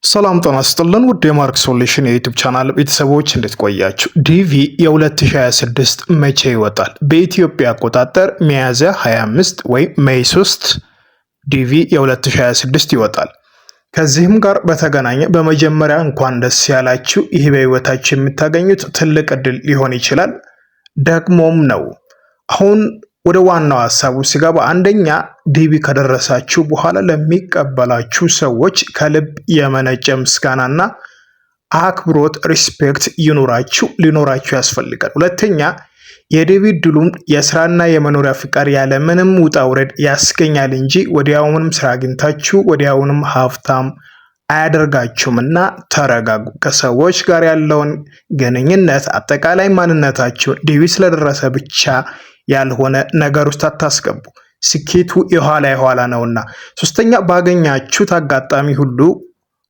ሰላም ጤና ይስጥልን ውድ የማርክ ሶሉሽን የዩቲዩብ ቻናል ቤተሰቦች እንዴት ቆያችሁ? ዲቪ የ2026 መቼ ይወጣል? በኢትዮጵያ አቆጣጠር ሚያዝያ 25 ወይም ሜይ 3 ዲቪ የ2026 ይወጣል። ከዚህም ጋር በተገናኘ በመጀመሪያ እንኳን ደስ ያላችሁ። ይህ በህይወታችሁ የምታገኙት ትልቅ እድል ሊሆን ይችላል ደግሞም ነው። አሁን ወደ ዋናው ሐሳቡ ሲገባ አንደኛ ዲቪ ከደረሳችሁ በኋላ ለሚቀበላችሁ ሰዎች ከልብ የመነጨ ምስጋናና አክብሮት ሪስፔክት ሊኖራችሁ ያስፈልጋል። ሁለተኛ የዲቪ እድሉም የስራና የመኖሪያ ፍቃድ ያለ ምንም ውጣ ውረድ ያስገኛል እንጂ ወዲያውኑም ስራ አግኝታችሁ ወዲያውኑም ሀብታም አያደርጋችሁምና ተረጋጉ። ከሰዎች ጋር ያለውን ግንኙነት አጠቃላይ ማንነታችሁን ዲቪ ስለደረሰ ብቻ ያልሆነ ነገር ውስጥ አታስገቡ። ስኬቱ የኋላ ነውና። ሶስተኛ ባገኛችሁት አጋጣሚ ሁሉ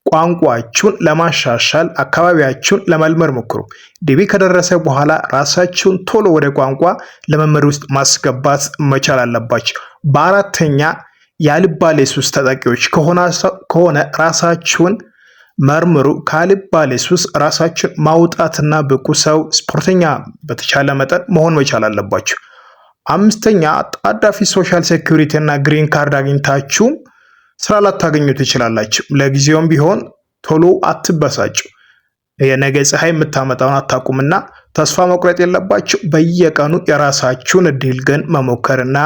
ቋንቋችሁን ለማሻሻል አካባቢያችሁን ለመልመድ ሞክሩ። ዲቪ ከደረሰ በኋላ ራሳችሁን ቶሎ ወደ ቋንቋ ልምምድ ውስጥ ማስገባት መቻል አለባችሁ። በአራተኛ ያልባሌ ሱስ ተጠቂዎች ከሆነ ራሳችሁን መርምሩ። ካልባሌ ሱስ ራሳችሁን ማውጣትና ብቁ ሰው ስፖርተኛ በተቻለ መጠን መሆን መቻል አለባችሁ። አምስተኛ አጣዳፊ ሶሻል ሴኩሪቲ እና ግሪን ካርድ አግኝታችሁ ስራ ላታገኙ ትችላላችሁ። ለጊዜውም ቢሆን ቶሎ አትበሳጩ። የነገ ፀሐይ የምታመጣውን አታውቁምና ተስፋ መቁረጥ የለባችሁ። በየቀኑ የራሳችሁን እድል ግን መሞከርና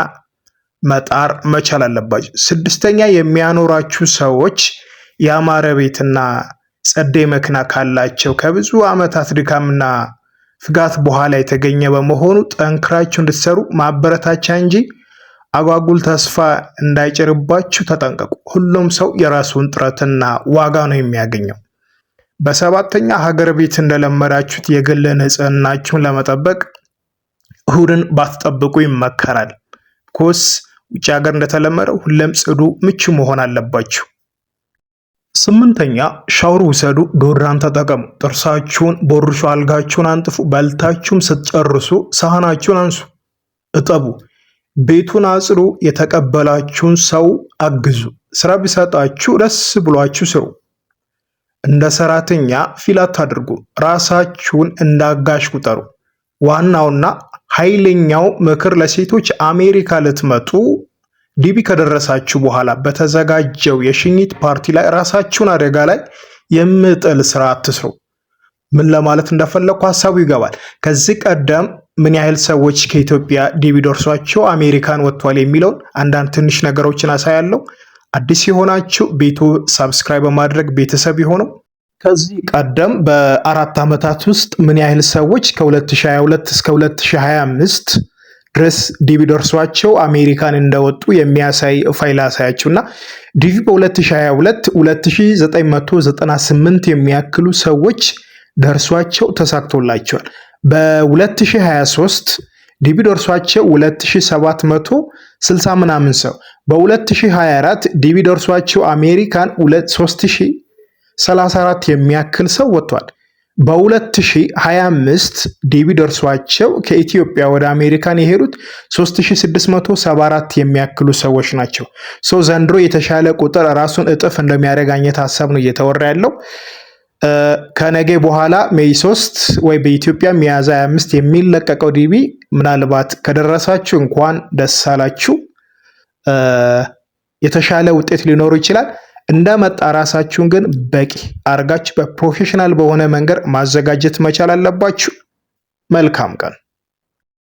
መጣር መቻል አለባችሁ። ስድስተኛ የሚያኖራችሁ ሰዎች ያማረ ቤትና ጸደይ መኪና ካላቸው ከብዙ ዓመታት ድካምና ፍጋት በኋላ የተገኘ በመሆኑ ጠንክራችሁ እንድትሰሩ ማበረታቻ እንጂ አጓጉል ተስፋ እንዳይጭርባችሁ ተጠንቀቁ። ሁሉም ሰው የራሱን ጥረትና ዋጋ ነው የሚያገኘው። በሰባተኛ ሀገር ቤት እንደለመዳችሁት የግል ንጽህናችሁን ለመጠበቅ እሁድን ባትጠብቁ ይመከራል። ኮስ ውጭ ሀገር እንደተለመደው ሁሌም ጽዱ፣ ምቹ መሆን አለባችሁ። ስምንተኛ ሻወር ውሰዱ፣ ዶድራንት ተጠቀሙ፣ ጥርሳችሁን ቦርሹ፣ አልጋችሁን አንጥፉ፣ በልታችሁም ስትጨርሱ ሳህናችሁን አንሱ፣ እጠቡ፣ ቤቱን አጽዱ፣ የተቀበላችሁን ሰው አግዙ። ስራ ቢሰጣችሁ ደስ ብሏችሁ ስሩ። እንደ ሰራተኛ ፊል አታድርጉ፣ ራሳችሁን እንዳጋሽ ቁጠሩ። ዋናውና ኃይለኛው ምክር ለሴቶች አሜሪካ ልትመጡ ዲቪ ከደረሳችሁ በኋላ በተዘጋጀው የሽኝት ፓርቲ ላይ ራሳችሁን አደጋ ላይ የምጥል ስራ አትስሩ። ምን ለማለት እንደፈለኩ ሀሳቡ ይገባል። ከዚህ ቀደም ምን ያህል ሰዎች ከኢትዮጵያ ዲቪ ደርሷቸው አሜሪካን ወጥቷል የሚለውን አንዳንድ ትንሽ ነገሮችን አሳያለሁ። አዲስ የሆናችሁ ቤቱ ሰብስክራይብ በማድረግ ቤተሰብ የሆነው ከዚህ ቀደም በ4 ዓመታት ውስጥ ምን ያህል ሰዎች ከ2022 እስከ 2025 ድረስ ዲቪ ደርሷቸው አሜሪካን እንደወጡ የሚያሳይ ፋይል አሳያችሁና ዲቪ በ2022 2998 የሚያክሉ ሰዎች ደርሷቸው ተሳክቶላቸዋል። በ2023 ዲቪ ደርሷቸው 2760 ምናምን ሰው፣ በ2024 ዲቪ ደርሷቸው አሜሪካን 3034 የሚያክል ሰው ወጥቷል። በ2025 ዲቪ ደርሷቸው ከኢትዮጵያ ወደ አሜሪካን የሄዱት 3674 የሚያክሉ ሰዎች ናቸው። ዘንድሮ የተሻለ ቁጥር ራሱን እጥፍ እንደሚያደርግ አይነት ሀሳብ ነው እየተወራ ያለው። ከነገ በኋላ ሜይ 3 ወይ በኢትዮጵያ ሚያዝያ 25 የሚለቀቀው ዲቪ ምናልባት ከደረሳችሁ እንኳን ደስ አላችሁ። የተሻለ ውጤት ሊኖሩ ይችላል። እንደመጣ ራሳችሁን ግን በቂ አርጋችሁ በፕሮፌሽናል በሆነ መንገድ ማዘጋጀት መቻል አለባችሁ። መልካም ቀን።